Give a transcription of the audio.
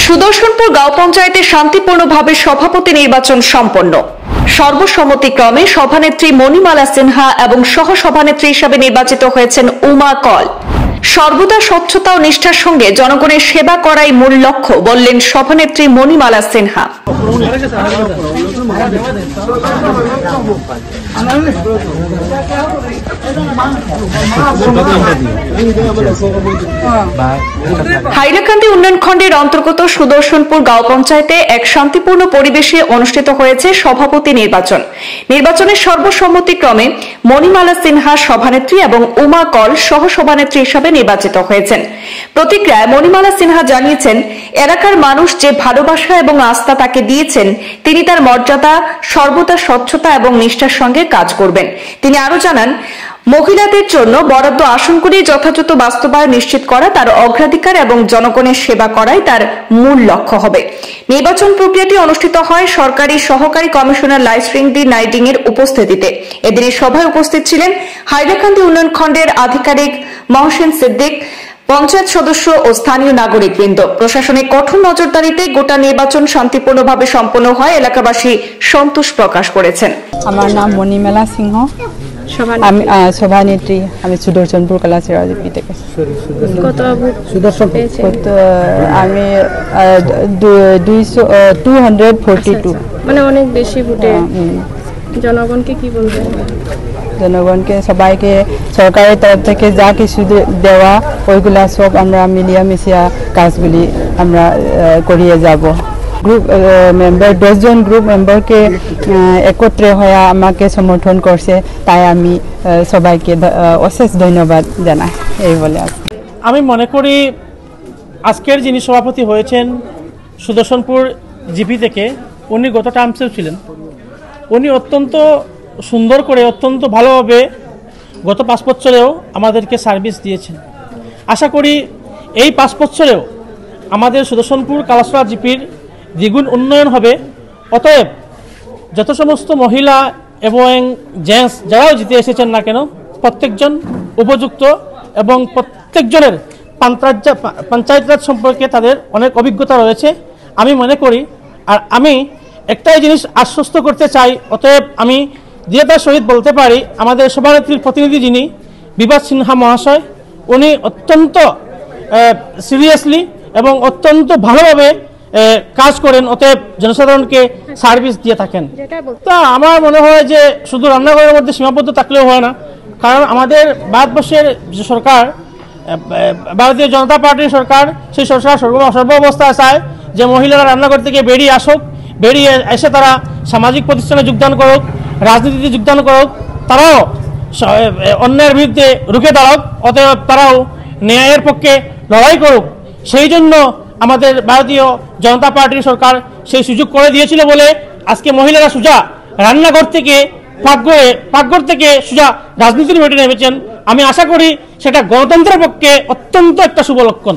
সুদর্শনপুর গাঁও পঞ্চায়েতে শান্তিপূর্ণভাবে সভাপতি নির্বাচন সম্পন্ন। সর্বসম্মতিক্রমে সভানেত্রী মণিমালা সিনহা এবং সহসভানেত্রী হিসাবে নির্বাচিত হয়েছেন উমা কল। সর্বদা স্বচ্ছতা ও নিষ্ঠার সঙ্গে জনগণের সেবা করাই মূল লক্ষ্য বললেন সভানেত্রী মণিমালা সিনহা। হাইলাকান্দি উন্নয়ন খণ্ডের অন্তর্গত সুদর্শনপুর গাঁও পঞ্চায়েতে এক শান্তিপূর্ণ পরিবেশে অনুষ্ঠিত হয়েছে সভাপতি নির্বাচন। নির্বাচনের সর্বসম্মতিক্রমে মণিমালা সিনহা সভানেত্রী এবং উমা কল সহসভানেত্রী হিসাবে নির্বাচিত হয়েছেন। প্রতিক্রিয়ায় মণিমালা সিনহা জানিয়েছেন, এলাকার মানুষ যে ভালোবাসা এবং আস্থা তাকে দিয়েছেন, তিনি তার মর্যাদা সর্বদা স্বচ্ছতা এবং নিষ্ঠার সঙ্গে কাজ করবেন। তিনি আরো জানান, মহিলাদের জন্য বরাদ্দ আসনগুলি যথাযথ বাস্তবায়ন নিশ্চিত করা তার অগ্রাধিকার এবং জনগণের সেবা করাই তার মূল লক্ষ্য হবে। নির্বাচন প্রক্রিয়াটি অনুষ্ঠিত হয় সরকারি সহকারী কমিশনার লাইসরিংদি নাইডিং এর উপস্থিতিতে। এদিনের সভায় উপস্থিত ছিলেন হাইলাকান্দি উন্নয়ন খণ্ডের আধিকারিক মহসিন সিদ্দিক, পঞ্চায়েত সদস্য ও স্থানীয় নাগরিকবৃন্দ। প্রশাসনের কঠোর নজরদারিতে গোটা নির্বাচন শান্তিপূর্ণভাবে সম্পন্ন হয় এলাকাবাসী সন্তোষ প্রকাশ করেছেন। আমার নাম মণিমালা সিংহ, আমি সভানেত্রী, আমি সুদর্শনপুর কালাসিরা জিপি থেকে। আমি 242, মানে অনেক বেশি ভোটে। জনগণকে কি বলবেন? জনগণকে সবাইকে সরকারের তরফ থেকে যা কিছু দেওয়া ওইগুলা সব আমরা মিলিয়া মিশিয়া কাজগুলি আমরা করিয়ে যাব। গ্রুপ মেম্বার 10 জন গ্রুপ মেম্বারকে একত্রে হয়ে আমাকে সমর্থন করছে, তাই আমি সবাইকে অশেষ ধন্যবাদ জানাই। এই বলে আমি মনে করি আজকের যিনি সভাপতি হয়েছেন সুদর্শনপুর জিপি থেকে, উনি গত টার্মসেও ছিলেন। উনি অত্যন্ত সুন্দর করে অত্যন্ত ভালোভাবে গত 5 বছরেও আমাদেরকে সার্ভিস দিয়েছেন। আশা করি এই 5 বছরেও আমাদের সুদর্শনপুর কালাসরা জিপির দ্বিগুণ উন্নয়ন হবে। অতএব যত সমস্ত মহিলা এবং জেন্টস যারাও জিতে এসেছেন না কেন, প্রত্যেকজন উপযুক্ত এবং প্রত্যেকজনের পঞ্চায়েত রাজ সম্পর্কে তাদের অনেক অভিজ্ঞতা রয়েছে আমি মনে করি। আর আমি একটাই জিনিস আশ্বস্ত করতে চাই, অতএব আমি দৃঢ়তার সহিত বলতে পারি, আমাদের সভানেত্রীর প্রতিনিধি যিনি বিভাস সিনহা মহাশয়, উনি অত্যন্ত সিরিয়াসলি এবং অত্যন্ত ভালোভাবে কাজ করেন, অতএব জনসাধারণকে সার্ভিস দিয়ে থাকেন। তা আমার মনে হয় যে শুধু রান্নাঘরের মধ্যে সীমাবদ্ধ থাকলেও হয় না, কারণ আমাদের ভারতবর্ষের যে সরকার, ভারতীয় জনতা পার্টির সরকার, সেই সরকার সর্বাবস্থায় চায় যে মহিলারা রান্নাঘর থেকে বেরিয়ে আসুক, বেরিয়ে এসে তারা সামাজিক প্রতিষ্ঠানে যোগদান করুক, রাজনীতিতে যোগদান করুক, তারাও অন্যায়ের বিরুদ্ধে রুখে দাঁড়াক, অতএব তারাও ন্যায়ের পক্ষে লড়াই করুক। সেই জন্য আমাদের ভারতীয় জনতা পার্টির সরকার সেই সুযোগ করে দিয়েছিল বলে আজকে মহিলারা সোজা রান্নাঘর থেকে পাকঘর থেকে সোজা রাজনীতির মাঠে নেমেছেন। আমি আশা করি সেটা গণতন্ত্রের পক্ষে অত্যন্ত একটা শুভ লক্ষণ।